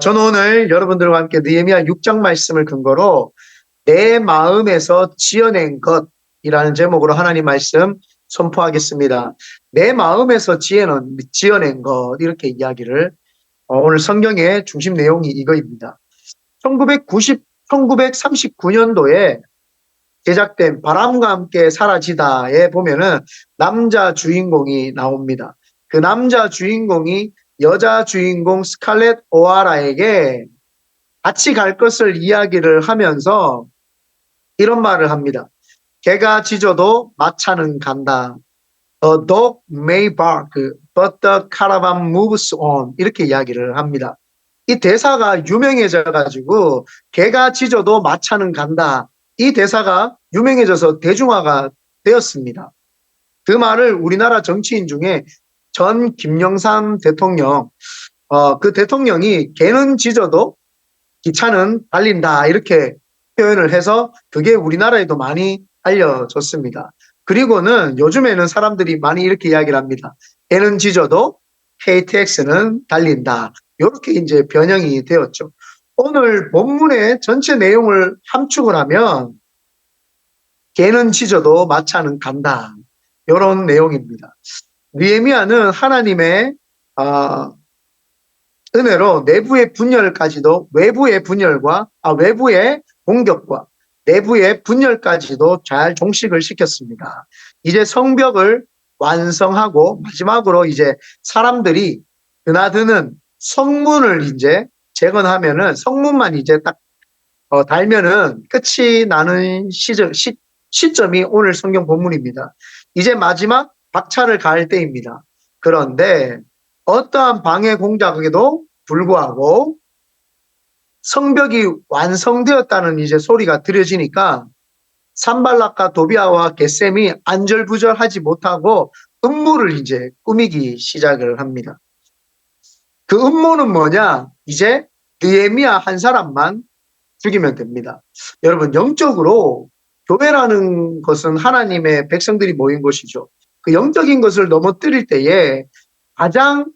저는 오늘 여러분들과 함께 느헤미야 6장 말씀을 근거로 내 마음에서 지어낸 것이라는 제목으로 하나님 말씀 선포하겠습니다. 내 마음에서 지어낸 것 이렇게 이야기를 오늘 성경의 중심 내용이 이거입니다. 1939년도에 제작된 바람과 함께 사라지다에 보면은 남자 주인공이 나옵니다. 그 남자 주인공이 여자 주인공 스칼렛 오하라에게 같이 갈 것을 이야기를 하면서 이런 말을 합니다. 개가 짖어도 마차는 간다. A dog may bark, but the caravan moves on. 이렇게 이야기를 합니다. 이 대사가 유명해져 가지고 개가 짖어도 마차는 간다. 이 대사가 유명해져서 대중화가 되었습니다. 그 말을 우리나라 정치인 중에 전 김영삼 대통령, 그 대통령이 개는 짖어도 기차는 달린다 이렇게 표현을 해서 그게 우리나라에도 많이 알려졌습니다. 그리고는 요즘에는 사람들이 많이 이렇게 이야기를 합니다. 개는 짖어도 KTX는 달린다. 이렇게 이제 변형이 되었죠. 오늘 본문의 전체 내용을 함축을 하면 개는 짖어도 마차는 간다. 이런 내용입니다. 느헤미야는 하나님의 은혜로 내부의 분열까지도 외부의 공격과 내부의 분열까지도 잘 종식을 시켰습니다. 이제 성벽을 완성하고 마지막으로 이제 사람들이 드나드는 성문을 이제 재건하면은 성문만 이제 딱 달면은 끝이 나는 시점이 오늘 성경 본문입니다. 이제 마지막 박차를 가할 때입니다. 그런데 어떠한 방해 공작에도 불구하고 성벽이 완성되었다는 이제 소리가 들려지니까 산발락과 도비아와 겟셈이 안절부절하지 못하고 음모를 이제 꾸미기 시작을 합니다. 그 음모는 뭐냐? 이제 느헤미야 한 사람만 죽이면 됩니다. 여러분, 영적으로 교회라는 것은 하나님의 백성들이 모인 곳이죠. 그 영적인 것을 넘어뜨릴 때에 가장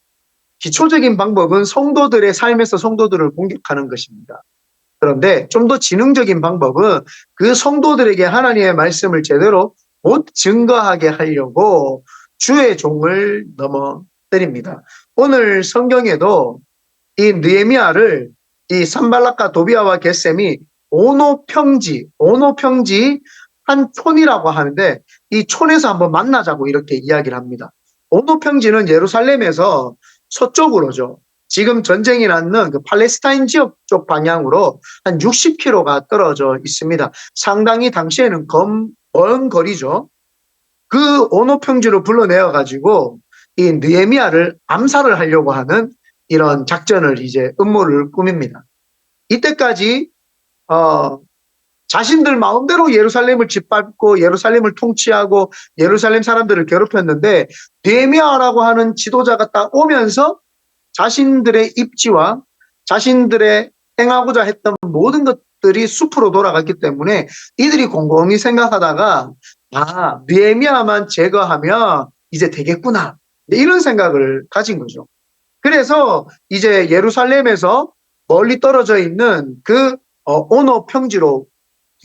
기초적인 방법은 성도들의 삶에서 성도들을 공격하는 것입니다. 그런데 좀 더 지능적인 방법은 그 성도들에게 하나님의 말씀을 제대로 못 증거하게 하려고 주의 종을 넘어뜨립니다. 오늘 성경에도 이 느헤미야를 이 산발락과 도비아와 겟셈이 오노평지 한 촌이라고 하는데 이 촌에서 한번 만나자고 이렇게 이야기를 합니다. 오노평지는 예루살렘에서 서쪽으로죠. 지금 전쟁이 났는 그 팔레스타인 지역 쪽 방향으로 한 60km가 떨어져 있습니다. 상당히 당시에는 먼 거리죠. 그 오노평지로 불러내어 가지고 이 느헤미야를 암살을 하려고 하는 이런 작전을 이제 음모를 꾸밉니다. 이때까지 자신들 마음대로 예루살렘을 짓밟고 예루살렘을 통치하고 예루살렘 사람들을 괴롭혔는데 느헤미야라고 하는 지도자가 딱 오면서 자신들의 입지와 자신들의 행하고자 했던 모든 것들이 숲으로 돌아갔기 때문에 이들이 곰곰이 생각하다가 느헤미야만 제거하면 이제 되겠구나 이런 생각을 가진 거죠. 그래서 이제 예루살렘에서 멀리 떨어져 있는 그 오노 평지로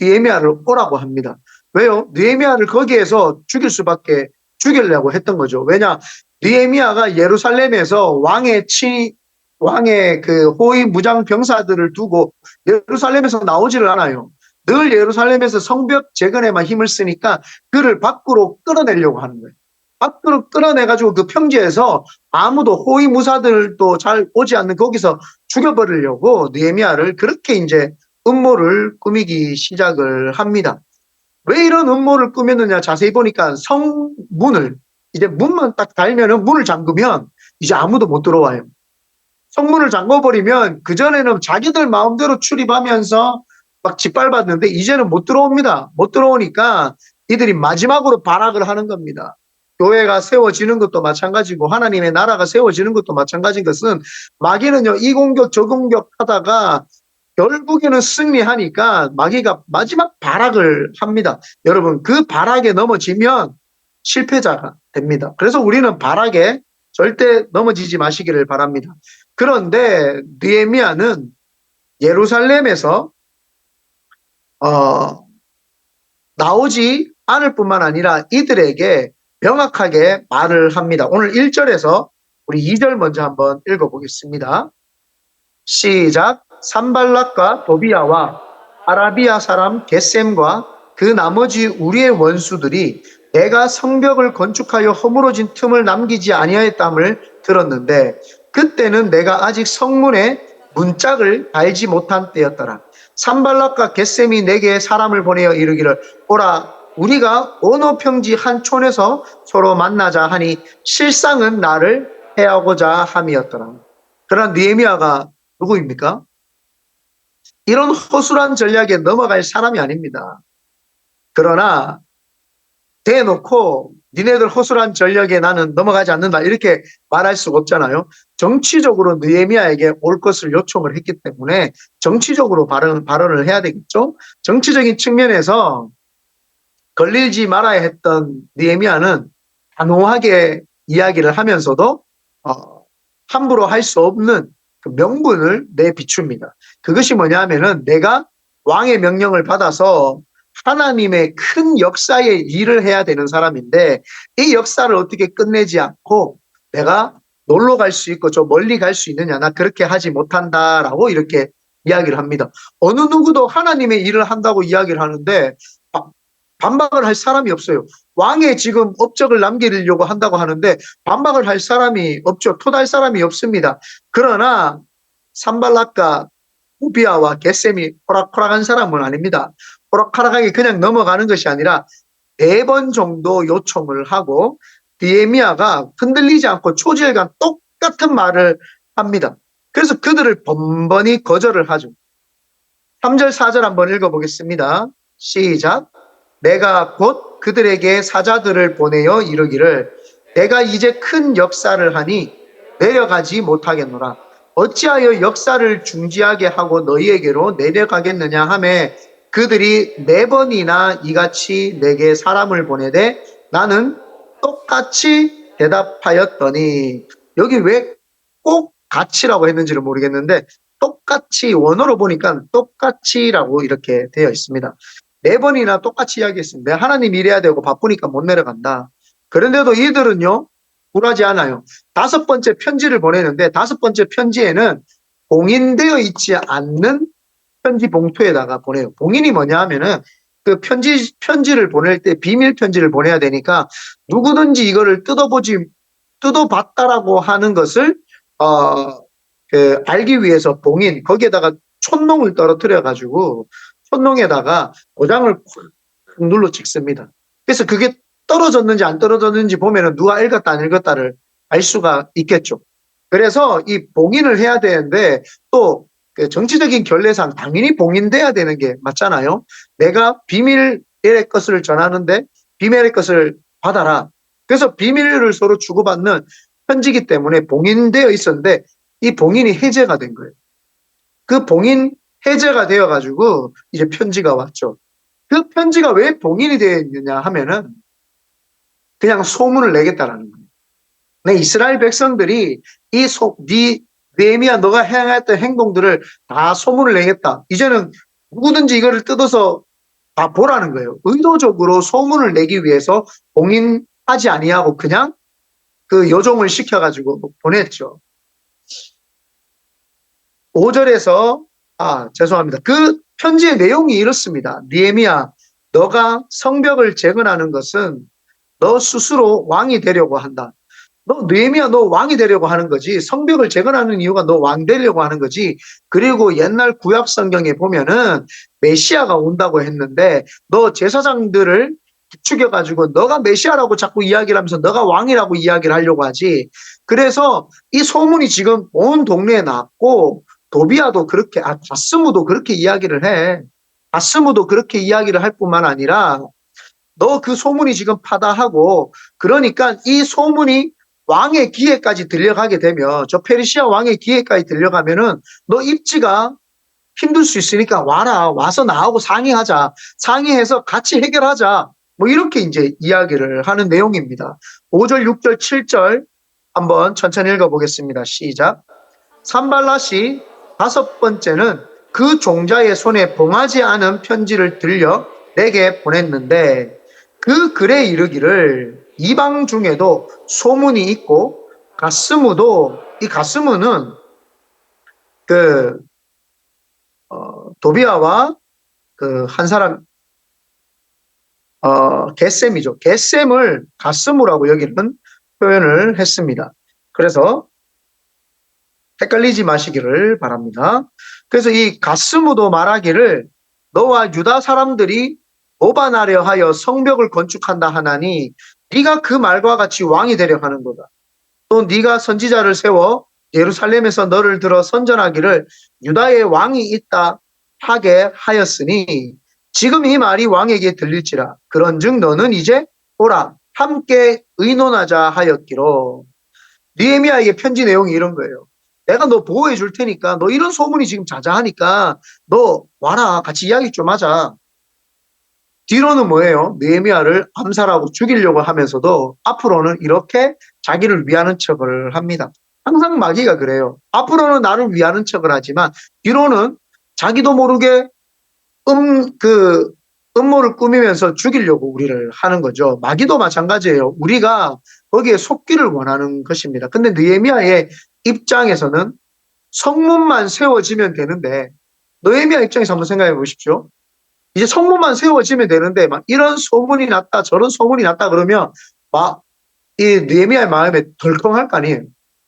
느헤미야를 오라고 합니다. 왜요? 느헤미야를 거기에서 죽이려고 했던 거죠. 왜냐? 느헤미야가 예루살렘에서 왕의 그 호위 무장 병사들을 두고 예루살렘에서 나오지를 않아요. 늘 예루살렘에서 성벽 재건에만 힘을 쓰니까 그를 밖으로 끌어내려고 하는 거예요. 밖으로 끌어내가지고 그 평지에서 아무도 호위 무사들도 잘 오지 않는 거기서 죽여버리려고 느헤미야를 그렇게 이제 음모를 꾸미기 시작을 합니다. 왜 이런 음모를 꾸몄느냐 자세히 보니까 성문을 이제 문만 딱 달면은 문을 잠그면 이제 아무도 못 들어와요. 성문을 잠궈버리면 그전에는 자기들 마음대로 출입하면서 막 짓밟았는데 이제는 못 들어옵니다. 못 들어오니까 이들이 마지막으로 발악을 하는 겁니다. 교회가 세워지는 것도 마찬가지고 하나님의 나라가 세워지는 것도 마찬가지인 것은 마귀는요 이 공격 저 공격 하다가 결국에는 승리하니까 마귀가 마지막 발악을 합니다. 여러분 그 발악에 넘어지면 실패자가 됩니다. 그래서 우리는 발악에 절대 넘어지지 마시기를 바랍니다. 그런데 느헤미야는 예루살렘에서 나오지 않을 뿐만 아니라 이들에게 명확하게 말을 합니다. 오늘 1절에서 우리 2절 먼저 한번 읽어보겠습니다. 시작. 산발락과 도비야와 아라비아 사람 겟셈과 그 나머지 우리의 원수들이 내가 성벽을 건축하여 허물어진 틈을 남기지 아니하였담을 들었는데 그때는 내가 아직 성문에 문짝을 달지 못한 때였더라. 산발락과 겟셈이 내게 사람을 보내어 이르기를 오라 우리가 어느 평지 한 촌에서 서로 만나자 하니 실상은 나를 해하고자 함이었더라. 그러나 느헤미야가 누구입니까? 이런 허술한 전략에 넘어갈 사람이 아닙니다. 그러나 대놓고 니네들 허술한 전략에 나는 넘어가지 않는다 이렇게 말할 수가 없잖아요. 정치적으로 느헤미야에게 올 것을 요청을 했기 때문에 정치적으로 발언을 해야 되겠죠. 정치적인 측면에서 걸리지 말아야 했던 느헤미야는 단호하게 이야기를 하면서도 함부로 할 수 없는 그 명분을 내비춥니다. 그것이 뭐냐 하면은 내가 왕의 명령을 받아서 하나님의 큰 역사의 일을 해야 되는 사람인데 이 역사를 어떻게 끝내지 않고 내가 놀러 갈 수 있고 저 멀리 갈 수 있느냐 나 그렇게 하지 못한다라고 이렇게 이야기를 합니다. 어느 누구도 하나님의 일을 한다고 이야기를 하는데 반박을 할 사람이 없어요. 왕의 지금 업적을 남기려고 한다고 하는데 반박을 할 사람이 없죠. 토달 사람이 없습니다. 그러나 산발락과 우비아와 겟셈이 호락호락한 사람은 아닙니다. 호락호락하게 그냥 넘어가는 것이 아니라 4번 정도 요청을 하고 느헤미야가 흔들리지 않고 초지일관 똑같은 말을 합니다. 그래서 그들을 번번이 거절을 하죠. 3절 4절 한번 읽어보겠습니다. 시작. 내가 곧 그들에게 사자들을 보내어 이르기를 내가 이제 큰 역사를 하니 내려가지 못하겠노라. 어찌하여 역사를 중지하게 하고 너희에게로 내려가겠느냐 하매 그들이 4번이나 이같이 내게 사람을 보내되 나는 똑같이 대답하였더니 여기 왜 꼭 같이라고 했는지를 모르겠는데 똑같이 원어로 보니까 똑같이라고 이렇게 되어 있습니다. 4번이나 똑같이 이야기했습니다. 하나님 일해야 되고 바쁘니까 못 내려간다. 그런데도 이들은요 굴하지 않아요. 5번째 편지를 보내는데 5번째 편지에는 봉인되어 있지 않는 편지 봉투에다가 보내요. 봉인이 뭐냐 하면은 그 편지를 보낼 때 비밀 편지를 보내야 되니까 누구든지 이거를 뜯어봤다라고 하는 것을 알기 위해서 봉인 거기에다가 촌농을 떨어뜨려 가지고 촌농에다가 도장을 확 눌러 찍습니다. 그래서 그게 떨어졌는지 안 떨어졌는지 보면은 누가 읽었다 안 읽었다를 알 수가 있겠죠. 그래서 이 봉인을 해야 되는데 또 정치적인 결례상 당연히 봉인돼야 되는 게 맞잖아요. 내가 비밀의 것을 전하는데 비밀의 것을 받아라. 그래서 비밀을 서로 주고받는 편지기 때문에 봉인되어 있었는데 이 봉인이 해제가 된 거예요. 그 봉인 해제가 되어가지고 이제 편지가 왔죠. 그 편지가 왜 봉인이 되어 있느냐 하면은 그냥 소문을 내겠다라는 거예요. 내 이스라엘 백성들이 느헤미야 너가 행했던 행동들을 다 소문을 내겠다. 이제는 누구든지 이거를 뜯어서 다 보라는 거예요. 의도적으로 소문을 내기 위해서 봉인하지 아니하고 그냥 그 요종을 시켜가지고 보냈죠. 5절에서 죄송합니다. 그 편지의 내용이 이렇습니다. 느헤미야 너가 성벽을 재건하는 것은 너 스스로 왕이 되려고 한다. 느헤미야 너 왕이 되려고 하는 거지. 성벽을 재건하는 이유가 너 왕 되려고 하는 거지. 그리고 옛날 구약 성경에 보면은 메시아가 온다고 했는데 너 제사장들을 부추겨가지고 너가 메시아라고 자꾸 이야기를 하면서 너가 왕이라고 이야기를 하려고 하지. 그래서 이 소문이 지금 온 동네에 났고 도비야도 그렇게 가스무도 그렇게 이야기를 해. 가스무도 그렇게 이야기를 할 뿐만 아니라 너 그 소문이 지금 파다하고 그러니까 이 소문이 왕의 귀에까지 들려가게 되면 저 페르시아 왕의 귀에까지 들려가면은 너 입지가 힘들 수 있으니까 와라. 와서 나하고 상의하자. 상의해서 같이 해결하자. 뭐 이렇게 이제 이야기를 하는 내용입니다. 5절, 6절, 7절 한번 천천히 읽어보겠습니다. 시작. 산발랏이 다섯 번째는 그 종자의 손에 봉하지 않은 편지를 들려 내게 보냈는데 그 글에 이르기를 이방 중에도 소문이 있고 가스무도 이 가스무는 그 도비아와 그 한 사람 겟셈이죠. 겟셈을 가스무라고 여기는 표현을 했습니다. 그래서 헷갈리지 마시기를 바랍니다. 그래서 이 가스무도 말하기를 너와 유다 사람들이 모반하려 하여 성벽을 건축한다 하나니 네가 그 말과 같이 왕이 되려 하는 거다. 또 네가 선지자를 세워 예루살렘에서 너를 들어 선전하기를 유다의 왕이 있다 하게 하였으니 지금 이 말이 왕에게 들릴지라. 그런즉 너는 이제 오라 함께 의논하자 하였기로. 느헤미야에게 편지 내용이 이런 거예요. 내가 너 보호해 줄 테니까 너 이런 소문이 지금 자자하니까 너 와라 같이 이야기 좀 하자. 뒤로는 뭐예요? 느헤미야를 암살하고 죽이려고 하면서도 앞으로는 이렇게 자기를 위하는 척을 합니다. 항상 마귀가 그래요. 앞으로는 나를 위하는 척을 하지만 뒤로는 자기도 모르게 음모를 꾸미면서 죽이려고 우리를 하는 거죠. 마귀도 마찬가지예요. 우리가 거기에 속기를 원하는 것입니다. 근데 느헤미야의 입장에서는 성문만 세워지면 되는데 느헤미야 입장에서 한번 생각해 보십시오. 이제 성문만 세워지면 되는데 막 이런 소문이 났다 저런 소문이 났다 그러면 막 이 느헤미야의 마음에 덜컹할 거 아니에요.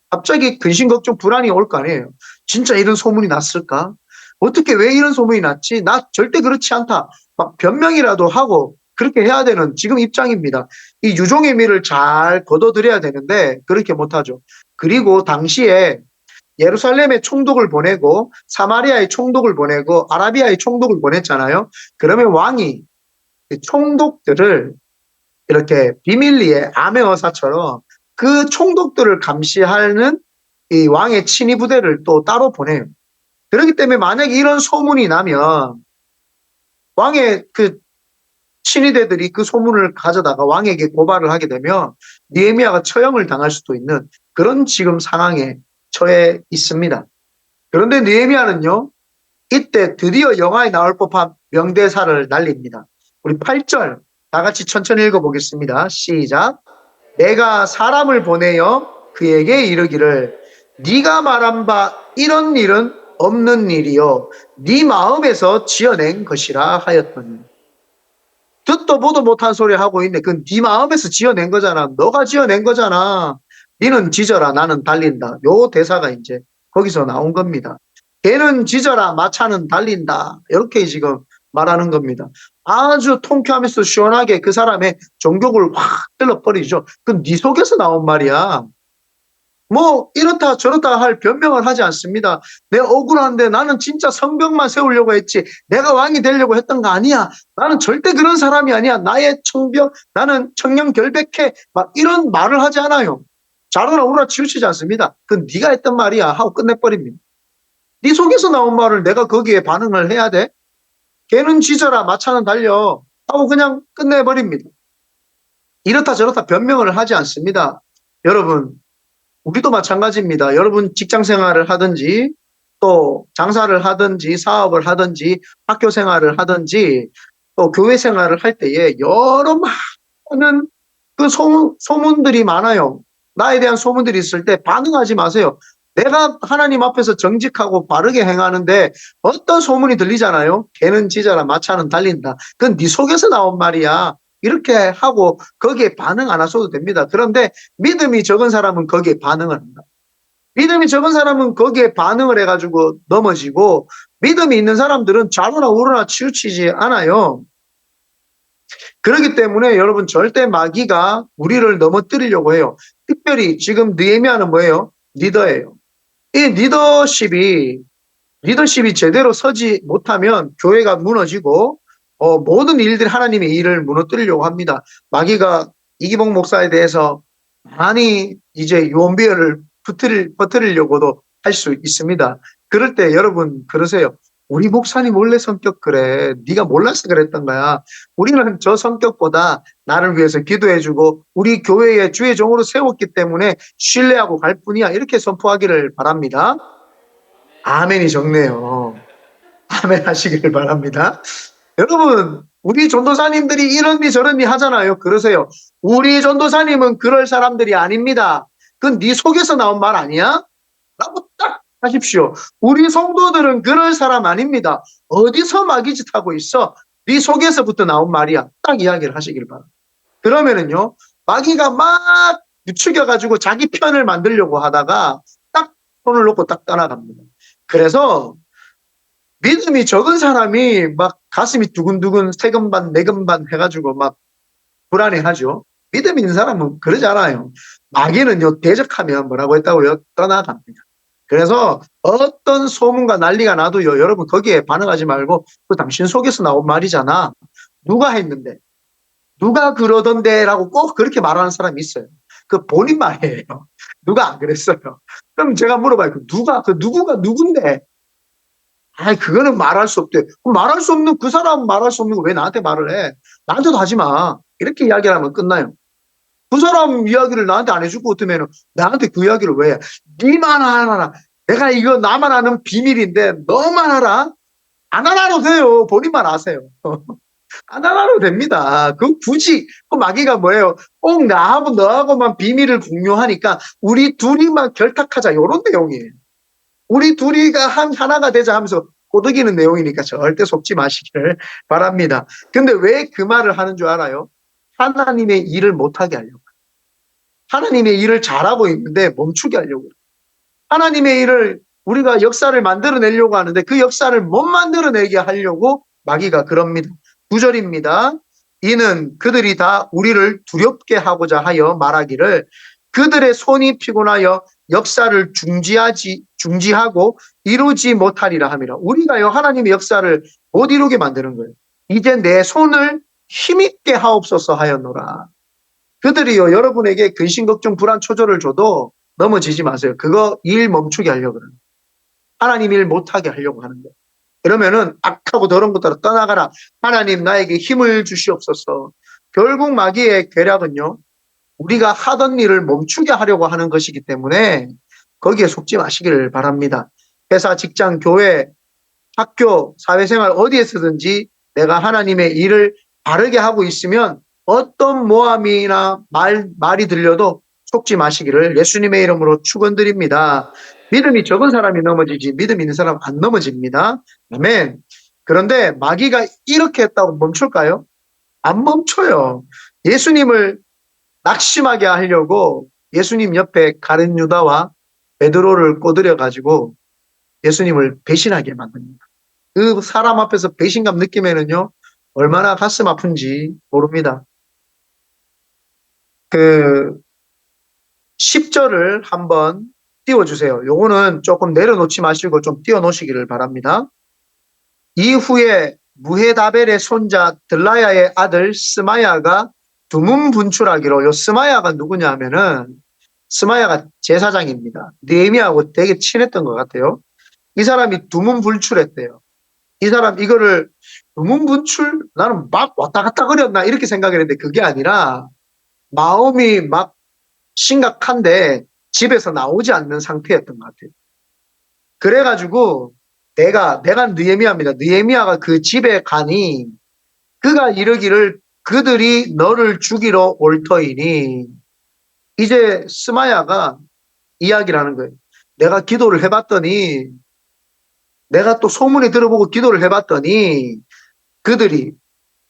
갑자기 근심 걱정 불안이 올 거 아니에요. 진짜 이런 소문이 났을까? 어떻게 왜 이런 소문이 났지? 나 절대 그렇지 않다. 막 변명이라도 하고 그렇게 해야 되는 지금 입장입니다. 이 유종의 미를 잘 거둬들여야 되는데 그렇게 못하죠. 그리고 당시에 예루살렘에 총독을 보내고 사마리아에 총독을 보내고 아라비아에 총독을 보냈잖아요. 그러면 왕이 총독들을 이렇게 비밀리에 암행어사처럼 그 총독들을 감시하는 이 왕의 친위 부대를 또 따로 보내요. 그렇기 때문에 만약에 이런 소문이 나면 왕의 그 친위대들이 그 소문을 가져다가 왕에게 고발을 하게 되면 느헤미야가 처형을 당할 수도 있는 그런 지금 상황에 처해 있습니다. 그런데 느헤미야는요, 이때 드디어 영화에 나올 법한 명대사를 날립니다. 우리 8절 다 같이 천천히 읽어보겠습니다. 시작. 내가 사람을 보내어 그에게 이르기를 네가 말한 바 이런 일은 없는 일이요 네 마음에서 지어낸 것이라 하였더니. 듣도 보도 못한 소리 하고 있네. 그건 네 마음에서 지어낸 거잖아. 너가 지어낸 거잖아. 니는 짖어라 나는 달린다. 요 대사가 이제 거기서 나온 겁니다. 개는 짖어라 마차는 달린다. 이렇게 지금 말하는 겁니다. 아주 통쾌하면서 시원하게 그 사람의 정욕을 확 찔러버리죠. 그건 네 속에서 나온 말이야. 뭐 이렇다 저렇다 할 변명을 하지 않습니다. 내 억울한데 나는 진짜 성벽만 세우려고 했지 내가 왕이 되려고 했던 거 아니야. 나는 절대 그런 사람이 아니야. 나의 청병 나는 청렴결백해. 막 이런 말을 하지 않아요. 자루나 우나 치우치지 않습니다. 그건 네가 했던 말이야 하고 끝내버립니다. 네 속에서 나온 말을 내가 거기에 반응을 해야 돼? 개는 짖어라 마차는 달려 하고 그냥 끝내버립니다. 이렇다 저렇다 변명을 하지 않습니다. 여러분 우리도 마찬가지입니다. 여러분 직장 생활을 하든지 또 장사를 하든지 사업을 하든지 학교 생활을 하든지 또 교회 생활을 할 때에 여러 많은 그 소문들이 많아요. 나에 대한 소문들이 있을 때 반응하지 마세요. 내가 하나님 앞에서 정직하고 바르게 행하는데 어떤 소문이 들리잖아요. 개는 짖어라 마차는 달린다. 그건 네 속에서 나온 말이야. 이렇게 하고 거기에 반응 안 하셔도 됩니다. 그런데 믿음이 적은 사람은 거기에 반응을 한다. 믿음이 적은 사람은 거기에 반응을 해가지고 넘어지고 믿음이 있는 사람들은 좌로나 우로나 치우치지 않아요. 그렇기 때문에 여러분 절대 마귀가 우리를 넘어뜨리려고 해요. 특별히 지금 느헤미야는 뭐예요? 리더예요. 이 리더십이 제대로 서지 못하면 교회가 무너지고 모든 일들이 하나님의 일을 무너뜨리려고 합니다. 마귀가 이기복 목사에 대해서 많이 이제 유언비어를 퍼뜨리려고도 할 수 있습니다. 그럴 때 여러분 그러세요. 우리 목사님 원래 성격 그래. 네가 몰라서 그랬던 거야. 우리는 저 성격보다 나를 위해서 기도해주고 우리 교회의 주의 종으로 세웠기 때문에 신뢰하고 갈 뿐이야. 이렇게 선포하기를 바랍니다. 아멘이 적네요. 아멘 하시기를 바랍니다. 여러분, 우리 전도사님들이 이런니 저런니 하잖아요. 그러세요. 우리 전도사님은 그럴 사람들이 아닙니다. 그건 네 속에서 나온 말 아니야? 라고 딱 하십시오. 우리 성도들은 그럴 사람 아닙니다. 어디서 마귀짓 하고 있어? 네 속에서부터 나온 말이야. 딱 이야기를 하시길 바랍니다. 그러면은요, 마귀가 막 부추겨가지고 자기 편을 만들려고 하다가 딱 손을 놓고 딱 떠나갑니다. 그래서 믿음이 적은 사람이 막 가슴이 두근두근 세금반 네금반 해가지고 막 불안해하죠. 믿음 있는 사람은 그러지 않아요. 마귀는요, 대적하면 뭐라고 했다고요? 떠나갑니다. 그래서 어떤 소문과 난리가 나도요, 여러분 거기에 반응하지 말고 그 당신 속에서 나온 말이잖아. 누가 했는데? 누가 그러던데? 라고 꼭 그렇게 말하는 사람이 있어요. 그 본인 말이에요. 누가 안 그랬어요. 그럼 제가 물어봐요. 그 누구가 누군데? 그거는 말할 수 없대. 그럼 말할 수 없는 그 사람은 말할 수 없는 거 왜 나한테 말을 해? 나한테도 하지 마. 이렇게 이야기를 하면 끝나요. 그 사람 이야기를 나한테 안 해줄 것 같으면 나한테 그 이야기를 왜 해? 니만 알아라. 내가 이거 나만 아는 비밀인데 너만 알아? 안 알아도 돼요. 본인만 아세요. 안 알아도 됩니다. 그 굳이 그 마귀가 뭐예요? 꼭 나하고 너하고만 비밀을 공유하니까 우리 둘이만 결탁하자 이런 내용이에요. 우리 둘이가 하나가 되자 하면서 꼬드기는 내용이니까 절대 속지 마시기를 바랍니다. 근데 왜 그 말을 하는 줄 알아요? 하나님의 일을 못하게 하려고. 하나님의 일을 잘하고 있는데 멈추게 하려고. 하나님의 일을 우리가 역사를 만들어내려고 하는데 그 역사를 못 만들어내게 하려고 마귀가 그럽니다. 9절입니다. 이는 그들이 다 우리를 두렵게 하고자 하여 말하기를 그들의 손이 피곤하여 역사를 중지하고 이루지 못하리라 함이라. 우리가요 하나님의 역사를 못 이루게 만드는 거예요. 이제 내 손을 힘있게 하옵소서 하였노라. 그들이요 여러분에게 근심 걱정 불안 초조를 줘도 넘어지지 마세요. 그거 일 멈추게 하려고 그러는 거예요. 하나님 일 못하게 하려고 하는 거예요. 그러면은 악하고 더러운 것들로 떠나가라. 하나님 나에게 힘을 주시옵소서. 결국 마귀의 계략은요 우리가 하던 일을 멈추게 하려고 하는 것이기 때문에 거기에 속지 마시기를 바랍니다. 회사, 직장, 교회, 학교, 사회생활 어디에서든지 내가 하나님의 일을 바르게 하고 있으면 어떤 모함이나 말이 들려도 속지 마시기를 예수님의 이름으로 축원드립니다. 믿음이 적은 사람이 넘어지지 믿음 있는 사람 안 넘어집니다. 아멘. 그런데 마귀가 이렇게 했다고 멈출까요? 안 멈춰요. 예수님을 낙심하게 하려고 예수님 옆에 가룟 유다와 베드로를 꼬드려 가지고 예수님을 배신하게 만듭니다. 그 사람 앞에서 배신감 느끼면은요 얼마나 가슴 아픈지 모릅니다. 그 10절을 한번 띄워주세요. 요거는 조금 내려놓지 마시고 좀 띄워놓으시기를 바랍니다. 이후에 무헤다벨의 손자 들라야의 아들 스마야가 두문분출하기로. 요 스마야가 누구냐 하면은 스마야가 제사장입니다. 느헤미야하고 되게 친했던 것 같아요. 이 사람이 두문분출했대요. 이 사람 이거를 두문분출 나는 막 왔다 갔다 그렸나 이렇게 생각했는데 그게 아니라 마음이 막 심각한데 집에서 나오지 않는 상태였던 것 같아요. 그래가지고 내가 느헤미야입니다. 느헤미야가 그 집에 가니 그가 이르기를 그들이 너를 죽이러 올 터이니. 이제 스마야가 이야기를 하는 거예요. 내가 기도를 해봤더니 내가 또 소문에 들어보고 기도를 해봤더니 그들이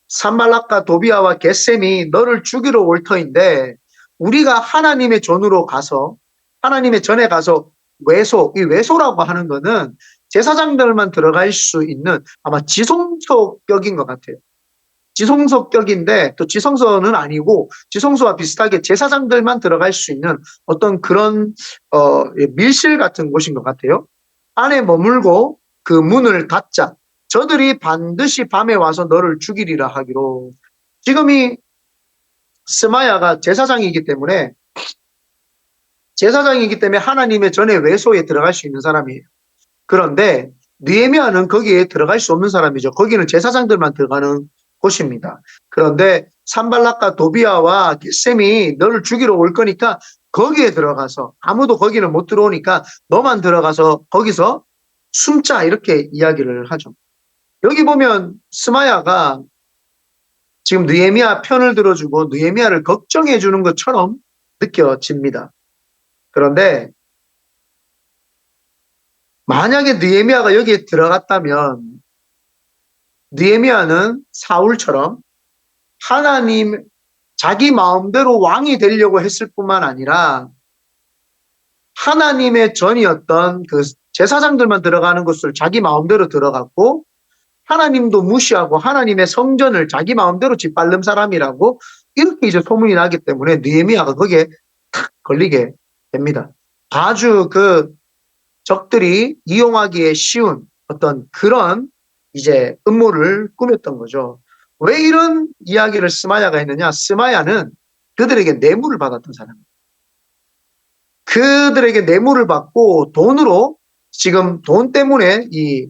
산발락과 도비아와 겟셈이 너를 죽이러 올 터인데 우리가 하나님의 전으로 가서 하나님의 전에 가서 이 외소라고 하는 거는 제사장들만 들어갈 수 있는 아마 지성소격인 것 같아요. 지성소격인데 또 지성소는 아니고 지성소와 비슷하게 제사장들만 들어갈 수 있는 어떤 그런 밀실 같은 곳인 것 같아요. 안에 머물고 그 문을 닫자. 저들이 반드시 밤에 와서 너를 죽이리라 하기로. 지금 이 스마야가 제사장이기 때문에 하나님의 전에 외소에 들어갈 수 있는 사람이에요. 그런데 느헤미야는 거기에 들어갈 수 없는 사람이죠. 거기는 제사장들만 들어가는 곳입니다. 그런데 산발락과 도비아와 겟셈이 너를 죽이러 올 거니까 거기에 들어가서, 아무도 거기는 못 들어오니까 너만 들어가서 거기서 숨자, 이렇게 이야기를 하죠. 여기 보면 스마야가 지금 느헤미야 편을 들어주고 느헤미야를 걱정해 주는 것처럼 느껴집니다. 그런데 만약에 느헤미야가 여기에 들어갔다면 느헤미야는 사울처럼 하나님, 자기 마음대로 왕이 되려고 했을 뿐만 아니라 하나님의 전이었던 그 제사장들만 들어가는 곳을 자기 마음대로 들어갔고, 하나님도 무시하고 하나님의 성전을 자기 마음대로 짓밟는 사람이라고 이렇게 이제 소문이 나기 때문에 느헤미야가 거기에 탁 걸리게 됩니다. 아주 그 적들이 이용하기에 쉬운 어떤 그런 이제 음모를 꾸몄던 거죠. 왜 이런 이야기를 스마야가 했느냐? 스마야는 그들에게 뇌물을 받았던 사람입니다. 그들에게 뇌물을 받고 돈으로, 지금 돈 때문에 이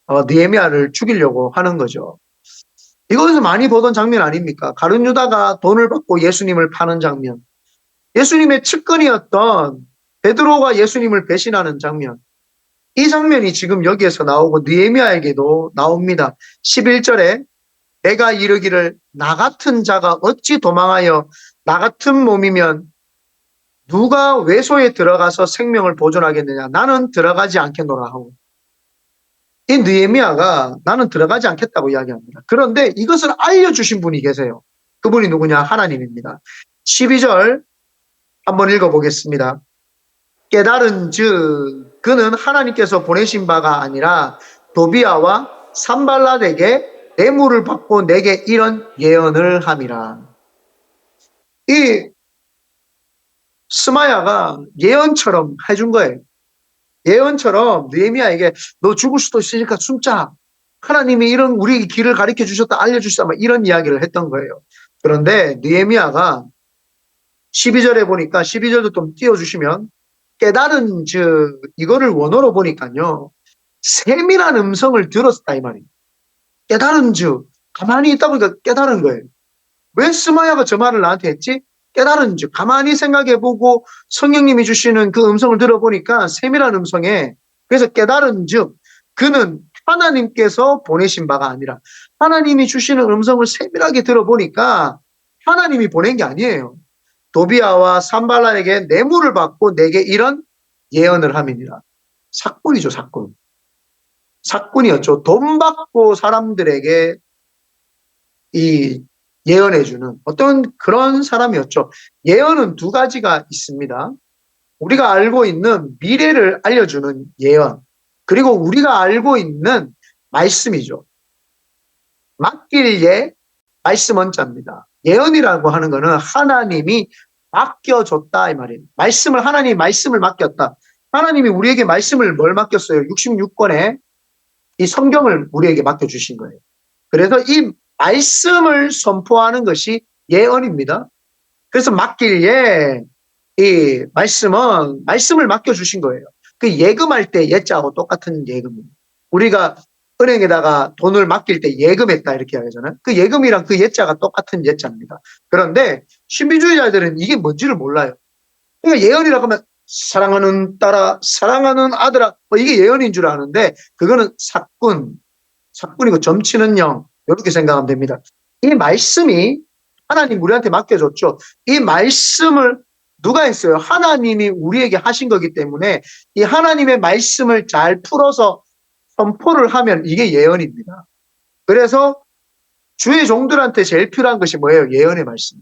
느헤미야를 죽이려고 하는 거죠. 이것에서 많이 보던 장면 아닙니까? 가룟 유다가 돈을 받고 예수님을 파는 장면, 예수님의 측근이었던 베드로가 예수님을 배신하는 장면, 이 장면이 지금 여기에서 나오고 느헤미야에게도 나옵니다. 11절에 내가 이르기를 나 같은 자가 어찌 도망하여 나 같은 몸이면 누가 외소에 들어가서 생명을 보존하겠느냐, 나는 들어가지 않겠노라 하고, 이 느헤미야가 나는 들어가지 않겠다고 이야기합니다. 그런데 이것을 알려주신 분이 계세요. 그분이 누구냐? 하나님입니다. 12절 한번 읽어보겠습니다. 깨달은즉 그는 하나님께서 보내신 바가 아니라 도비아와 산발랏에게 뇌물을 받고 내게 이런 예언을 함이라. 이 스마야가 예언처럼 해준 거예요. 예언처럼 느헤미야에게 너 죽을 수도 있으니까 숨자, 하나님이 이런 우리 길을 가르쳐 주셨다, 알려주셨다, 이런 이야기를 했던 거예요. 그런데 느헤미야가 12절에 보니까, 12절도 좀 띄워주시면, 깨달은 즉, 이거를 원어로 보니까요, 세밀한 음성을 들었다 이 말이에요. 깨달은 즉, 가만히 있다 보니까 깨달은 거예요. 왜 스마야가 저 말을 나한테 했지? 깨달은 즉, 가만히 생각해보고 성령님이 주시는 그 음성을 들어보니까 세밀한 음성에, 그래서 깨달은 즉 그는 하나님께서 보내신 바가 아니라, 하나님이 주시는 음성을 세밀하게 들어보니까 하나님이 보낸 게 아니에요. 도비아와 산발라에게 뇌물을 받고 내게 이런 예언을 함이니라. 사꾼이죠, 사꾼. 사꾼이었죠. 돈 받고 사람들에게 이 예언해주는 어떤 그런 사람이었죠. 예언은 두 가지가 있습니다. 우리가 알고 있는 미래를 알려주는 예언, 그리고 우리가 알고 있는 말씀이죠. 맡길 예, 말씀 원자입니다. 예언이라고 하는 것은 하나님이 맡겨줬다 이 말이에요. 말씀을, 하나님이 말씀을 맡겼다. 하나님이 우리에게 말씀을 뭘 맡겼어요? 66권의 이 성경을 우리에게 맡겨주신 거예요. 그래서 이 말씀을 선포하는 것이 예언입니다. 그래서 맡길 예, 이 말씀은 말씀을 맡겨주신 거예요. 그 예금할 때 예자하고 똑같은 예금입니다. 우리가 은행에다가 돈을 맡길 때 예금했다 이렇게 하잖아요. 그 예금이랑 그 예자가 똑같은 예자입니다. 그런데 신비주의자들은 이게 뭔지를 몰라요. 그러니까 예언이라고 하면 사랑하는 딸아, 사랑하는 아들아, 이게 예언인 줄 아는데 그거는 사꾼이고 점치는 영, 이렇게 생각하면 됩니다. 이 말씀이 하나님 우리한테 맡겨줬죠. 이 말씀을 누가 했어요? 하나님이 우리에게 하신 거기 때문에 이 하나님의 말씀을 잘 풀어서 선포를 하면 이게 예언입니다. 그래서 주의 종들한테 제일 필요한 것이 뭐예요? 예언의 말씀.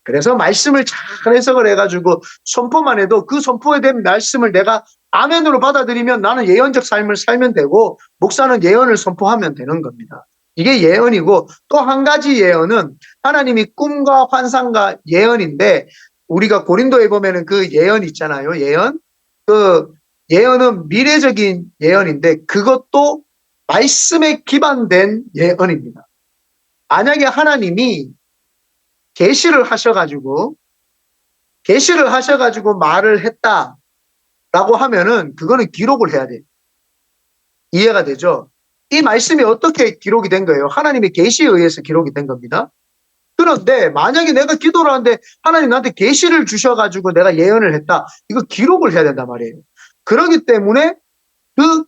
그래서 말씀을 잘 해석을 해가지고 선포만 해도 그 선포에 대한 말씀을 내가 아멘으로 받아들이면 나는 예언적 삶을 살면 되고, 목사는 예언을 선포하면 되는 겁니다. 이게 예언이고, 또 한 가지 예언은 하나님이 꿈과 환상과 예언인데, 우리가 고린도에 보면은 그 예언 있잖아요. 예언. 그 예언은 미래적인 예언인데 그것도 말씀에 기반된 예언입니다. 만약에 하나님이 계시를 하셔가지고 말을 했다라고 하면은 그거는 기록을 해야 돼요. 이해가 되죠? 이 말씀이 어떻게 기록이 된 거예요? 하나님의 계시에 의해서 기록이 된 겁니다. 그런데 만약에 내가 기도를 하는데 하나님 나한테 계시를 주셔가지고 내가 예언을 했다. 이거 기록을 해야 된단 말이에요. 그렇기 때문에 그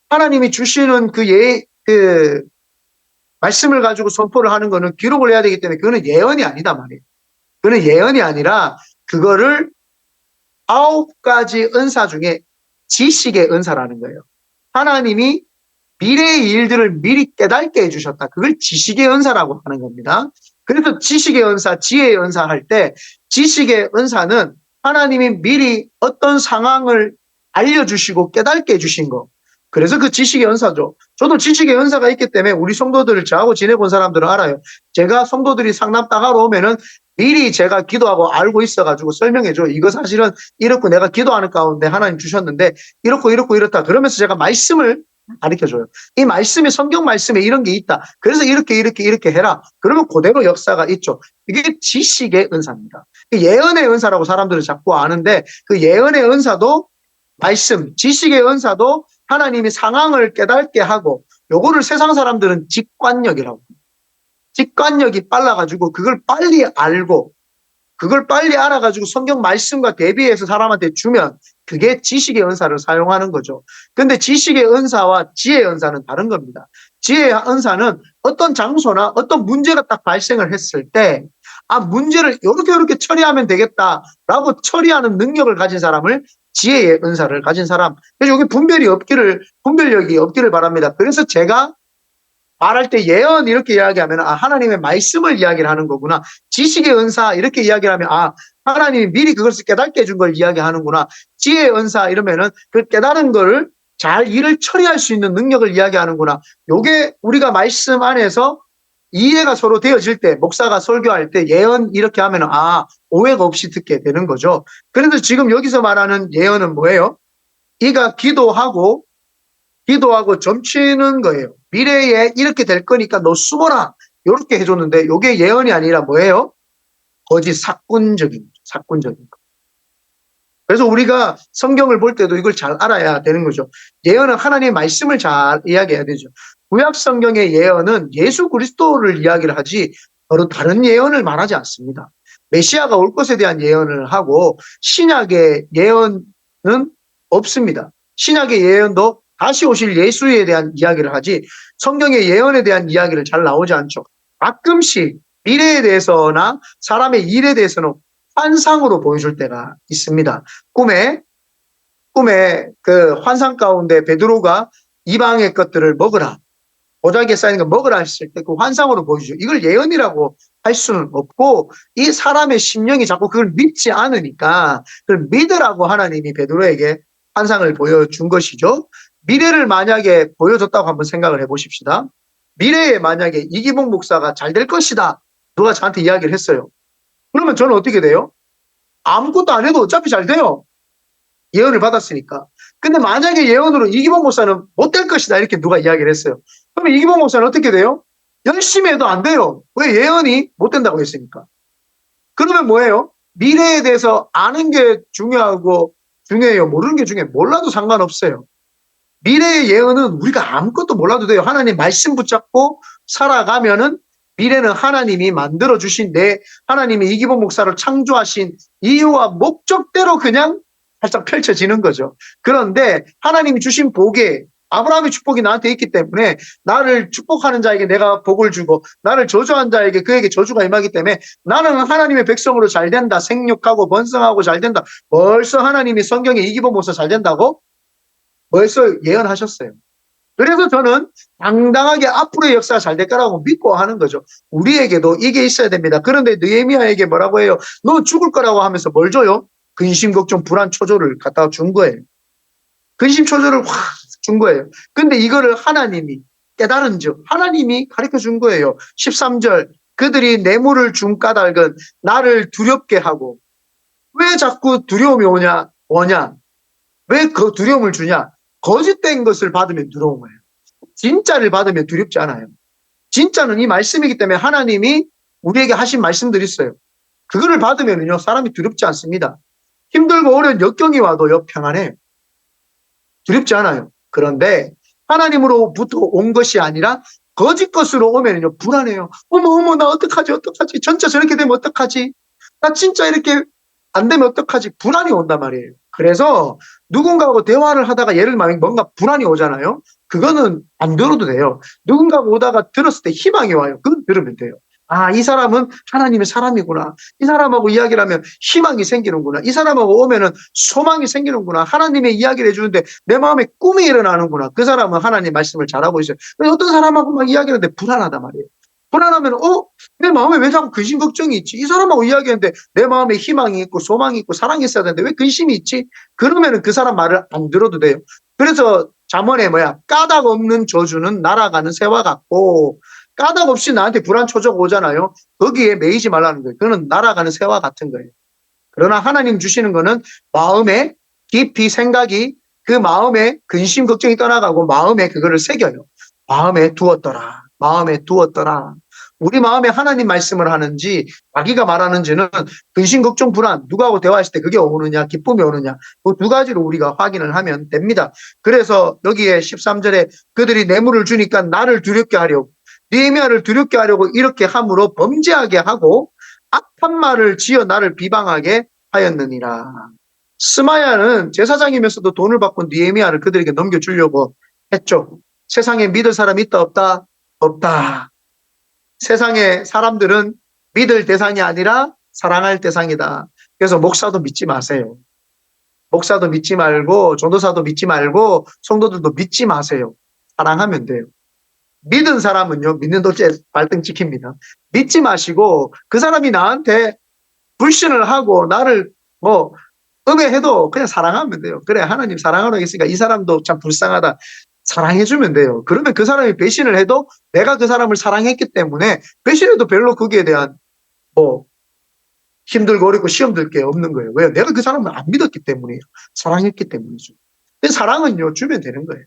하나님이 주시는 그 말씀을 가지고 선포를 하는 거는 기록을 해야 되기 때문에 그거는 예언이 아니다 말이에요. 그거는 예언이 아니라 그거를 9가지 은사 중에 지식의 은사라는 거예요. 하나님이 미래의 일들을 미리 깨닫게 해주셨다. 그걸 지식의 은사라고 하는 겁니다. 그래서 지식의 은사, 지혜의 은사 할 때 지식의 은사는 하나님이 미리 어떤 상황을 알려주시고 깨닫게 해주신 거. 그래서 그 지식의 은사죠. 저도 지식의 은사가 있기 때문에 우리 성도들을 저하고 지내본 사람들은 알아요. 제가 성도들이 상담 따가러 오면은 미리 제가 기도하고 알고 있어가지고 설명해줘. 이거 사실은 이렇고 내가 기도하는 가운데 하나님 주셨는데 이렇고 이렇고 이렇다. 그러면서 제가 말씀을 가르쳐줘요. 이 말씀에 성경 말씀에 이런 게 있다. 그래서 이렇게 해라. 그러면 그대로 역사가 있죠. 이게 지식의 은사입니다. 예언의 은사라고 사람들은 자꾸 아는데 그 예언의 은사도 말씀, 지식의 은사도 하나님이 상황을 깨닫게 하고 요거를 세상 사람들은 직관력이라고 합니다. 직관력이 빨라가지고 그걸 빨리 알고 그걸 빨리 알아가지고 성경 말씀과 대비해서 사람한테 주면 그게 지식의 은사를 사용하는 거죠. 근데 지식의 은사와 지혜의 은사는 다른 겁니다. 지혜의 은사는 어떤 장소나 어떤 문제가 딱 발생을 했을 때 문제를 이렇게 처리하면 되겠다라고 처리하는 능력을 가진 사람을 지혜의 은사를 가진 사람. 그래서 여기 분별력이 없기를 바랍니다. 그래서 제가 말할 때 예언 이렇게 이야기하면 하나님의 말씀을 이야기를 하는 거구나. 지식의 은사 이렇게 이야기를 하면 하나님이 미리 그것을 깨닫게 해준 걸 이야기하는구나. 지혜의 은사 이러면은 그 깨달은 거를 잘 일을 처리할 수 있는 능력을 이야기하는구나. 요게 우리가 말씀 안에서 이해가 서로 되어질 때 목사가 설교할 때 예언 이렇게 하면은 오해가 없이 듣게 되는 거죠. 그래서 지금 여기서 말하는 예언은 뭐예요? 이가 기도하고 점치는 거예요. 미래에 이렇게 될 거니까 너 숨어라. 이렇게 해줬는데 이게 예언이 아니라 뭐예요? 거짓 사건적인 거. 그래서 우리가 성경을 볼 때도 이걸 잘 알아야 되는 거죠. 예언은 하나님의 말씀을 잘 이야기해야 되죠. 구약 성경의 예언은 예수 그리스도를 이야기를 하지 바로 다른 예언을 말하지 않습니다. 메시아가 올 것에 대한 예언을 하고 신약의 예언은 없습니다. 신약의 예언도 다시 오실 예수에 대한 이야기를 하지 성경의 예언에 대한 이야기를 잘 나오지 않죠. 가끔씩 미래에 대해서나 사람의 일에 대해서는 환상으로 보여줄 때가 있습니다. 꿈에 그 환상 가운데 베드로가 이방의 것들을 먹으라. 보자기에 쌓이는 거 먹으라 했을 때 그 환상으로 보여주죠. 이걸 예언이라고 할 수는 없고 이 사람의 심령이 자꾸 그걸 믿지 않으니까 그걸 믿으라고 하나님이 베드로에게 환상을 보여준 것이죠. 미래를 만약에 보여줬다고 한번 생각을 해보십시다. 미래에 만약에 이기복 목사가 잘 될 것이다. 누가 저한테 이야기를 했어요. 그러면 저는 어떻게 돼요? 아무것도 안 해도 어차피 잘 돼요. 예언을 받았으니까. 근데 만약에 예언으로 이기복 목사는 못 될 것이다. 이렇게 누가 이야기를 했어요. 그러면 이기복 목사는 어떻게 돼요? 열심히 해도 안 돼요. 왜? 예언이 못 된다고 했으니까. 그러면 뭐예요? 미래에 대해서 아는 게 중요해요. 모르는 게 중요해요. 몰라도 상관없어요. 미래의 예언은 우리가 아무것도 몰라도 돼요. 하나님 말씀 붙잡고 살아가면은 미래는 하나님이 만들어주신 하나님이 이기복 목사를 창조하신 이유와 목적대로 그냥 살짝 펼쳐지는 거죠. 그런데 하나님이 주신 복에 아브라함의 축복이 나한테 있기 때문에 나를 축복하는 자에게 내가 복을 주고 나를 저주한 자에게 그에게 저주가 임하기 때문에 나는 하나님의 백성으로 잘 된다. 생육하고 번성하고 잘 된다. 벌써 하나님이 성경에 이기복 목사 잘 된다고 벌써 예언하셨어요. 그래서 저는 당당하게 앞으로의 역사가 잘 될 거라고 믿고 하는 거죠. 우리에게도 이게 있어야 됩니다. 그런데 느헤미야에게 뭐라고 해요? 너 죽을 거라고 하면서 뭘 줘요? 근심, 걱정, 불안, 초조를 갖다가 준 거예요. 근심, 초조를 확 준 거예요. 근데 이거를 하나님이 깨달은 즉 하나님이 가르쳐 준 거예요. 13절 그들이 뇌물을 준 까닭은 나를 두렵게 하고 왜 자꾸 두려움이 오냐? 왜 그 두려움을 주냐? 거짓된 것을 받으면 두려운 거예요. 진짜를 받으면 두렵지 않아요. 진짜는 이 말씀이기 때문에 하나님이 우리에게 하신 말씀들이 있어요. 그거를 받으면요 사람이 두렵지 않습니다. 힘들고 어려운 역경이 와도요 평안해요. 두렵지 않아요. 그런데 하나님으로부터 온 것이 아니라 거짓 것으로 오면요 불안해요. 어머 나 어떡하지 진짜 저렇게 되면 어떡하지, 나 진짜 이렇게 안 되면 어떡하지, 불안이 온단 말이에요. 그래서 누군가하고 대화를 하다가 예를 들면 뭔가 불안이 오잖아요. 그거는 안 들어도 돼요. 누군가가 오다가 들었을 때 희망이 와요. 그건 들으면 돼요. 아, 이 사람은 하나님의 사람이구나. 이 사람하고 이야기를 하면 희망이 생기는구나. 이 사람하고 오면은 소망이 생기는구나. 하나님의 이야기를 해주는데 내 마음에 꿈이 일어나는구나. 그 사람은 하나님 말씀을 잘하고 있어요. 어떤 사람하고 막 이야기를 하는데 불안하단 말이에요. 불안하면 내 마음에 왜 자꾸 근심 걱정이 있지? 이 사람하고 이야기하는데 내 마음에 희망이 있고 소망이 있고 사랑이 있어야 되는데 왜 근심이 있지? 그러면은 그 사람 말을 안 들어도 돼요. 그래서 잠언에 까닭 없는 저주는 날아가는 새와 같고, 까닭 없이 나한테 불안 초조가 오잖아요. 거기에 매이지 말라는 거예요. 그거는 날아가는 새와 같은 거예요. 그러나 하나님 주시는 거는 마음에 깊이 생각이, 그 마음에 근심 걱정이 떠나가고 마음에 그거를 새겨요. 마음에 두었더라. 마음에 두었더라. 우리 마음에 하나님 말씀을 하는지 자기가 말하는지는 근심 걱정 불안, 누구하고 대화했을 때 그게 오느냐 기쁨이 오느냐, 그 두 가지로 우리가 확인을 하면 됩니다. 그래서 여기에 13절에 그들이 뇌물을 주니까 나를 두렵게 하려고, 느헤미야를 두렵게 하려고 이렇게 함으로 범죄하게 하고 악한 말을 지어 나를 비방하게 하였느니라. 스마야는 제사장이면서도 돈을 받고 느헤미야를 그들에게 넘겨주려고 했죠. 세상에 믿을 사람이 있다 없다? 없다. 세상의 사람들은 믿을 대상이 아니라 사랑할 대상이다. 그래서 목사도 믿지 마세요. 목사도 믿지 말고 전도사도 믿지 말고 성도들도 믿지 마세요. 사랑하면 돼요. 믿은 사람은요, 믿는 도째 발등 찍힙니다. 믿지 마시고 그 사람이 나한테 불신을 하고 나를 음해해도 그냥 사랑하면 돼요. 그래, 하나님 사랑하라고 했으니까 이 사람도 참 불쌍하다. 사랑해주면 돼요. 그러면 그 사람이 배신을 해도 내가 그 사람을 사랑했기 때문에 배신해도 별로 거기에 대한 힘들고 어렵고 시험 들 게 없는 거예요. 왜요? 내가 그 사람을 안 믿었기 때문이에요. 사랑했기 때문이죠. 사랑은요, 주면 되는 거예요.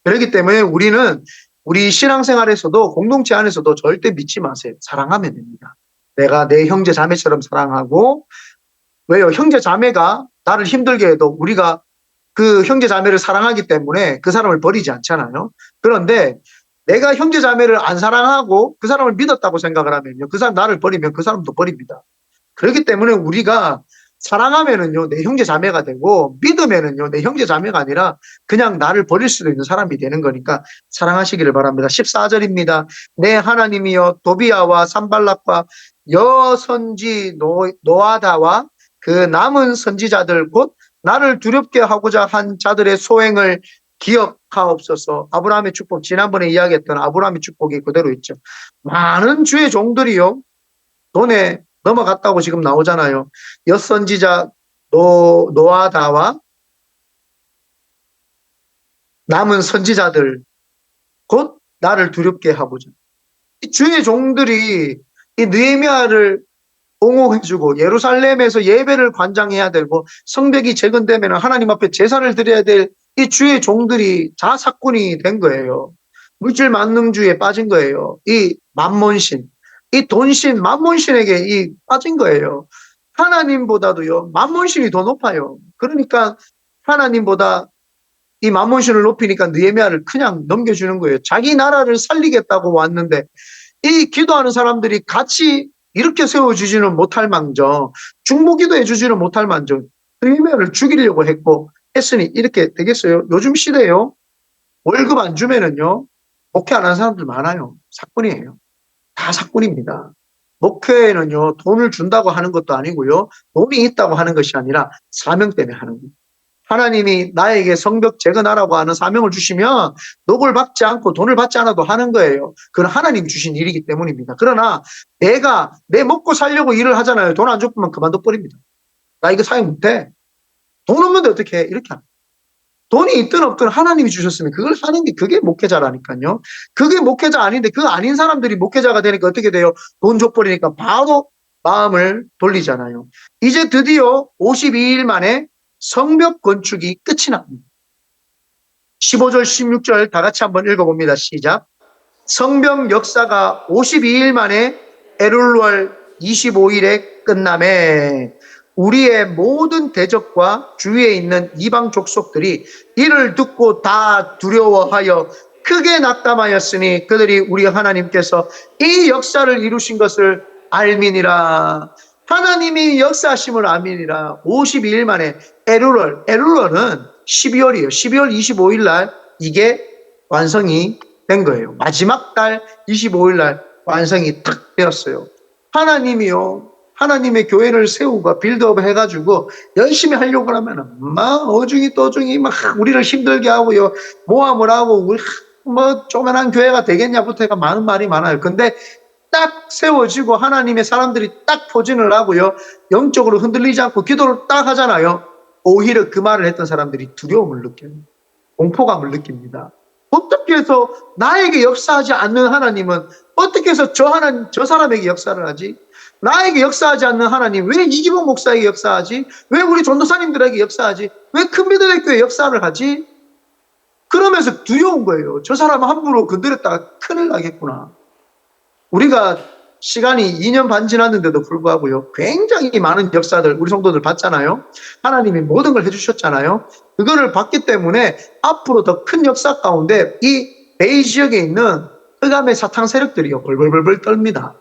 그렇기 때문에 우리는 우리 신앙생활에서도 공동체 안에서도 절대 믿지 마세요. 사랑하면 됩니다. 내가 내 형제 자매처럼 사랑하고, 왜요? 형제 자매가 나를 힘들게 해도 우리가 그 형제 자매를 사랑하기 때문에 그 사람을 버리지 않잖아요. 그런데 내가 형제 자매를 안 사랑하고 그 사람을 믿었다고 생각을 하면요, 그 사람 나를 버리면 그 사람도 버립니다. 그렇기 때문에 우리가 사랑하면은요 내 형제 자매가 되고, 믿으면은요 내 형제 자매가 아니라 그냥 나를 버릴 수도 있는 사람이 되는 거니까 사랑하시기를 바랍니다. 14절입니다. 내 하나님이여 도비야와 산발락과 여선지 노아다와 그 남은 선지자들 곧 나를 두렵게 하고자 한 자들의 소행을 기억하옵소서. 아브라함의 축복, 지난번에 이야기했던 아브라함의 축복이 그대로 있죠. 많은 주의 종들이요 돈에 넘어갔다고 지금 나오잖아요. 엿선지자 노아다와 남은 선지자들 곧 나를 두렵게 하고자. 주의 종들이 이 느헤미야를 옹호해주고 예루살렘에서 예배를 관장해야 되고 성벽이 재건되면 하나님 앞에 제사를 드려야 될 이 주의 종들이 자사꾼이 된 거예요. 물질 만능주의에 빠진 거예요. 이 만몬신, 이 돈신, 만몬신에게 이 빠진 거예요. 하나님보다도요 만몬신이 더 높아요. 그러니까 하나님보다 이 만몬신을 높이니까 느헤미야를 그냥 넘겨주는 거예요. 자기 나라를 살리겠다고 왔는데 이 기도하는 사람들이 같이 이렇게 세워주지는 못할 망정, 중보기도 해주지는 못할 망정, 느헤미야를 죽이려고 했으니 이렇게 되겠어요? 요즘 시대에요, 월급 안 주면은요, 목회 안 하는 사람들 많아요. 사건이에요. 다 사건입니다. 목회에는요, 돈을 준다고 하는 것도 아니고요, 돈이 있다고 하는 것이 아니라 사명 때문에 하는 거예요. 하나님이 나에게 성벽 재건하라고 하는 사명을 주시면 녹을 받지 않고 돈을 받지 않아도 하는 거예요. 그건 하나님 주신 일이기 때문입니다. 그러나 내가 내 먹고 살려고 일을 하잖아요. 돈 안 줬으면 그만둬 버립니다. 나 이거 사용 못해. 돈 없는데 어떻게 해? 이렇게 합니다. 돈이 있든 없든 하나님이 주셨으면 그걸 하는 게 그게 목회자라니까요. 그게 목회자 아닌데 그 아닌 사람들이 목회자가 되니까 어떻게 돼요? 돈 줘버리니까 바로 마음을 돌리잖아요. 이제 드디어 52일 만에 성벽 건축이 끝이 납니다. 15절 16절 다 같이 한번 읽어봅니다. 시작. 성벽 역사가 52일 만에 에룰월 25일에 끝남에 우리의 모든 대적과 주위에 있는 이방 족속들이 이를 듣고 다 두려워하여 크게 낙담하였으니 그들이 우리 하나님께서 이 역사를 이루신 것을 알미니라. 하나님이 역사하심을 알미니라. 52일 만에 엘룰럴은 12월이에요. 12월 25일 날 이게 완성이 된 거예요. 마지막 달 25일 날 완성이 탁 되었어요. 하나님이요, 하나님의 교회를 세우고 빌드업 해가지고 열심히 하려고 하면 막 어중이 떠중이 막 우리를 힘들게 하고요, 모함을 하고 우리 뭐 조그만한 교회가 되겠냐부터 해가 많은 말이 많아요. 근데 딱 세워지고 하나님의 사람들이 딱 포진을 하고요, 영적으로 흔들리지 않고 기도를 딱 하잖아요. 오히려 그 말을 했던 사람들이 두려움을 느껴요. 공포감을 느낍니다. 어떻게 해서 나에게 역사하지 않는 하나님은 어떻게 해서 저 사람에게 역사를 하지? 나에게 역사하지 않는 하나님 왜 이기복 목사에게 역사하지? 왜 우리 전도사님들에게 역사하지? 왜 큰비들의 교회 역사를 하지? 그러면서 두려운 거예요. 저 사람을 함부로 건드렸다가 큰일 나겠구나. 우리가 시간이 2년 반 지났는데도 불구하고요, 굉장히 많은 역사들 우리 성도들 봤잖아요. 하나님이 모든 걸 해주셨잖아요. 그거를 봤기 때문에 앞으로 더 큰 역사 가운데 이 베이 지역에 있는 흑암의 사탄 세력들이요 벌벌벌벌 떨립니다.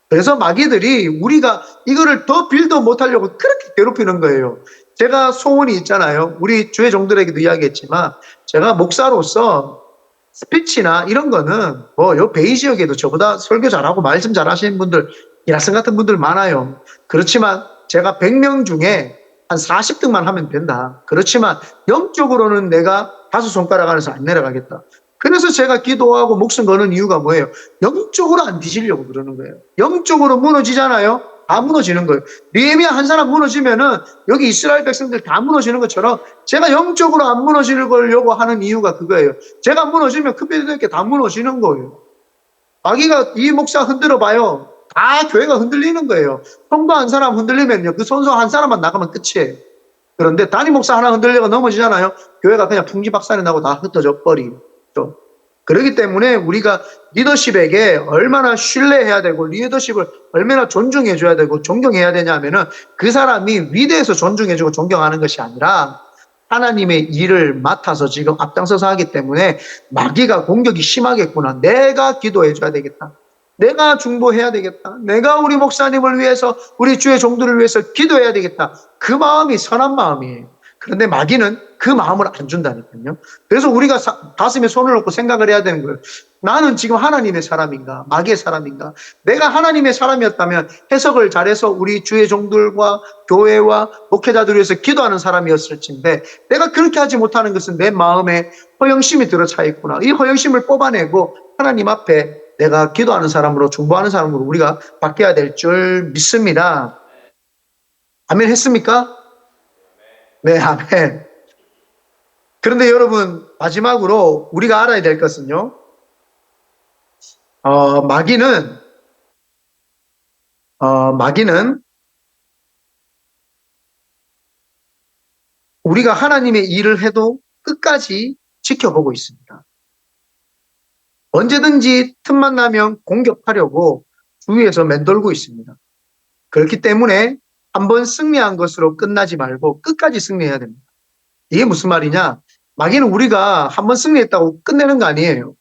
그래서 마귀들이 우리가 이거를 더 빌드 못하려고 그렇게 괴롭히는 거예요. 제가 소원이 있잖아요. 우리 주의 종들에게도 이야기했지만 제가 목사로서 스피치나 이런 거는 요 베이 지역에도 저보다 설교 잘하고 말씀 잘하시는 분들, 이라슨 같은 분들 많아요. 그렇지만 제가 100명 중에 한 40등만 하면 된다. 그렇지만 영적으로는 내가 5손가락 안에서 안 내려가겠다. 그래서 제가 기도하고 목숨 거는 이유가 뭐예요? 영적으로 안 뒤지려고 그러는 거예요. 영적으로 무너지잖아요. 다 무너지는 거예요. 느헤미야 한 사람 무너지면은 여기 이스라엘 백성들 다 무너지는 것처럼 제가 영적으로 안 무너지려고 하는 이유가 그거예요. 제가 무너지면 큰비들에게 다 무너지는 거예요. 마귀가 이 목사 흔들어 봐요. 다 교회가 흔들리는 거예요. 성도 한 사람 흔들리면요, 그 선수 한 사람만 나가면 끝이에요. 그런데 담임 목사 하나 흔들려가 넘어지잖아요. 교회가 그냥 풍지박산이 나고 다 흩어져 버리죠. 그렇기 때문에 우리가 리더십에게 얼마나 신뢰해야 되고 리더십을 얼마나 존중해줘야 되고 존경해야 되냐면은 그 사람이 위대해서 존중해주고 존경하는 것이 아니라 하나님의 일을 맡아서 지금 앞장서서 하기 때문에 마귀가 공격이 심하겠구나. 내가 기도해줘야 되겠다. 내가 중보해야 되겠다. 내가 우리 목사님을 위해서 우리 주의 종들을 위해서 기도해야 되겠다. 그 마음이 선한 마음이에요. 그런데 마귀는 그 마음을 안 준다니까요. 그래서 우리가 가슴에 손을 놓고 생각을 해야 되는 거예요. 나는 지금 하나님의 사람인가? 마귀의 사람인가? 내가 하나님의 사람이었다면 해석을 잘해서 우리 주의 종들과 교회와 목회자들을 위해서 기도하는 사람이었을진데 내가 그렇게 하지 못하는 것은 내 마음에 허영심이 들어차 있구나. 이 허영심을 뽑아내고 하나님 앞에 내가 기도하는 사람으로 중보하는 사람으로 우리가 바뀌어야 될 줄 믿습니다. 아멘 했습니까? 네, 아멘. 그런데 여러분, 마지막으로 우리가 알아야 될 것은요, 마귀는 우리가 하나님의 일을 해도 끝까지 지켜보고 있습니다. 언제든지 틈만 나면 공격하려고 주위에서 맴돌고 있습니다. 그렇기 때문에 한번 승리한 것으로 끝나지 말고 끝까지 승리해야 됩니다. 이게 무슨 말이냐? 마귀는 우리가 한번 승리했다고 끝내는 거 아니에요.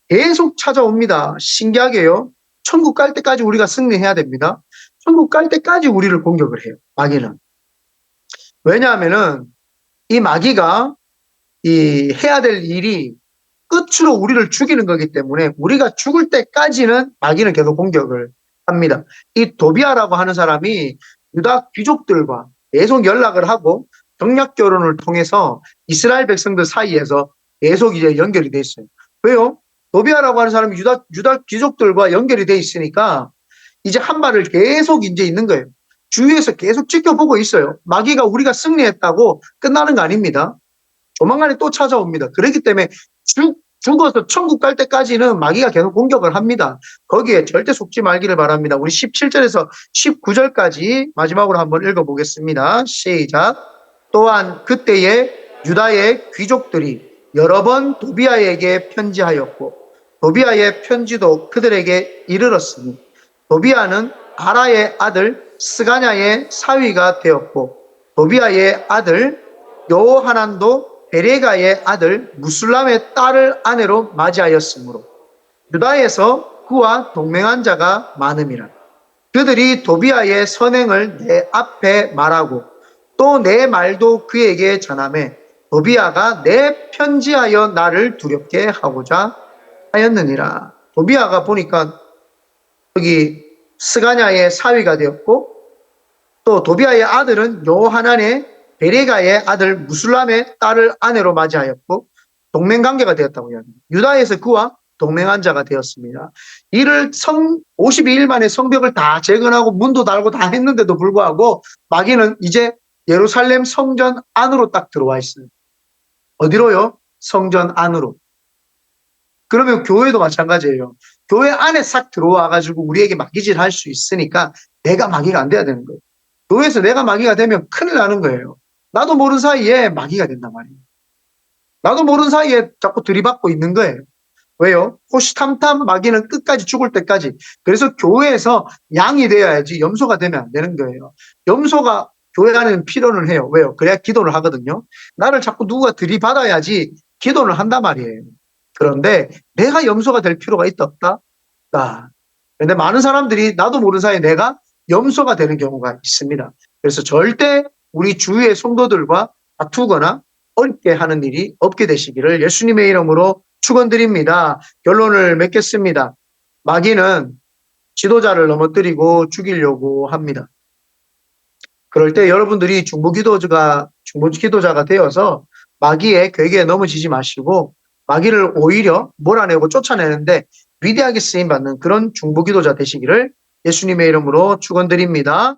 계속 찾아옵니다. 신기하게요. 천국 갈 때까지 우리가 승리해야 됩니다. 천국 갈 때까지 우리를 공격을 해요. 마귀는. 왜냐하면은 이 마귀가 해야 될 일이 끝으로 우리를 죽이는 거기 때문에 우리가 죽을 때까지는 마귀는 계속 공격을 합니다. 이 도비아라고 하는 사람이 유다 귀족들과 계속 연락을 하고 정략 결혼을 통해서 이스라엘 백성들 사이에서 계속 이제 연결이 돼 있어요. 왜요? 도비아라고 하는 사람이 유다 귀족들과 연결이 돼 있으니까 이제 한 발을 계속 이제 있는 거예요. 주위에서 계속 지켜보고 있어요. 마귀가 우리가 승리했다고 끝나는 거 아닙니다. 조만간에 또 찾아옵니다. 그렇기 때문에 죽어서 천국 갈 때까지는 마귀가 계속 공격을 합니다. 거기에 절대 속지 말기를 바랍니다. 우리 17절에서 19절까지 마지막으로 한번 읽어보겠습니다. 시작. 또한 그때에 유다의 귀족들이 여러 번 도비아에게 편지하였고 도비아의 편지도 그들에게 이르렀으니 도비아는 아라의 아들 스가냐의 사위가 되었고 도비아의 아들 여호하난도 베레가의 아들 무술람의 딸을 아내로 맞이하였으므로 유다에서 그와 동맹한 자가 많음이라. 그들이 도비아의 선행을 내 앞에 말하고 또 내 말도 그에게 전하매 도비아가 내 편지하여 나를 두렵게 하고자 하였느니라. 도비아가 보니까 여기 스가냐의 사위가 되었고 또 도비아의 아들은 요하난의 베레가의 아들 무술람의 딸을 아내로 맞이하였고 동맹관계가 되었다고 합니다. 유다에서 그와 동맹한 자가 되었습니다. 이를 52일 만에 성벽을 다 재건하고 문도 달고 다 했는데도 불구하고 마귀는 이제 예루살렘 성전 안으로 딱 들어와 있어요. 어디로요? 성전 안으로. 그러면 교회도 마찬가지예요. 교회 안에 싹 들어와 가지고 우리에게 마귀질 할 수 있으니까 내가 마귀가 안 돼야 되는 거예요. 교회에서 내가 마귀가 되면 큰일 나는 거예요. 나도 모르는 사이에 마귀가 된단 말이에요. 나도 모르는 사이에 자꾸 들이받고 있는 거예요. 왜요? 호시탐탐 마귀는 끝까지 죽을 때까지. 그래서 교회에서 양이 되어야지 염소가 되면 안 되는 거예요. 염소가 교회 안에는 필요는 해요. 왜요? 그래야 기도를 하거든요. 나를 자꾸 누가 들이받아야지 기도를 한단 말이에요. 그런데 내가 염소가 될 필요가 있다 없다? 없다. 그런데 많은 사람들이 나도 모르는 사이에 내가 염소가 되는 경우가 있습니다. 그래서 절대 우리 주위의 성도들과 다투거나 어렵게 하는 일이 없게 되시기를 예수님의 이름으로 축원드립니다. 결론을 맺겠습니다. 마귀는 지도자를 넘어뜨리고 죽이려고 합니다. 그럴 때 여러분들이 중보기도자가 되어서 마귀의 괴계에 넘어지지 마시고 마귀를 오히려 몰아내고 쫓아내는데 위대하게 쓰임받는 그런 중보기도자 되시기를 예수님의 이름으로 축원드립니다.